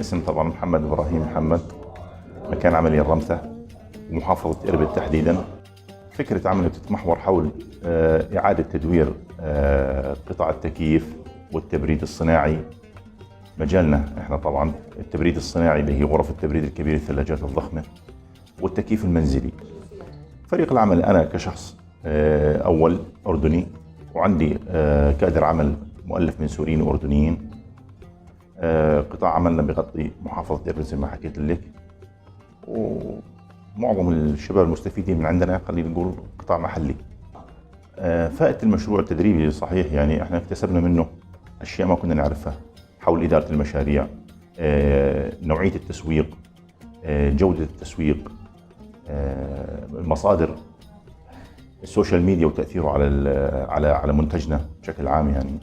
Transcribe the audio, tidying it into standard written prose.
الاسم طبعا محمد إبراهيم محمد، مكان عملي الرمثة ومحافظة إربد تحديدا. فكرة عملي بتتمحور حول إعادة تدوير قطع التكييف والتبريد الصناعي. مجالنا احنا طبعا التبريد الصناعي اللي هي غرف التبريد الكبيرة، الثلاجات الضخمة، والتكييف المنزلي. فريق العمل أنا كشخص أول أردني، وعندي كادر عمل مؤلف من سوريين وأردنيين. قطاع عملنا بغطي محافظة إربد زي ما حكيت لك، ومعظم الشباب المستفيدين من عندنا خلينا نقول قطاع محلي. فائدة المشروع التدريبي صحيح يعني احنا اكتسبنا منه أشياء ما كنا نعرفها حول إدارة المشاريع، نوعية التسويق، جودة التسويق، المصادر، السوشيال ميديا وتأثيره على منتجنا بشكل عام يعني.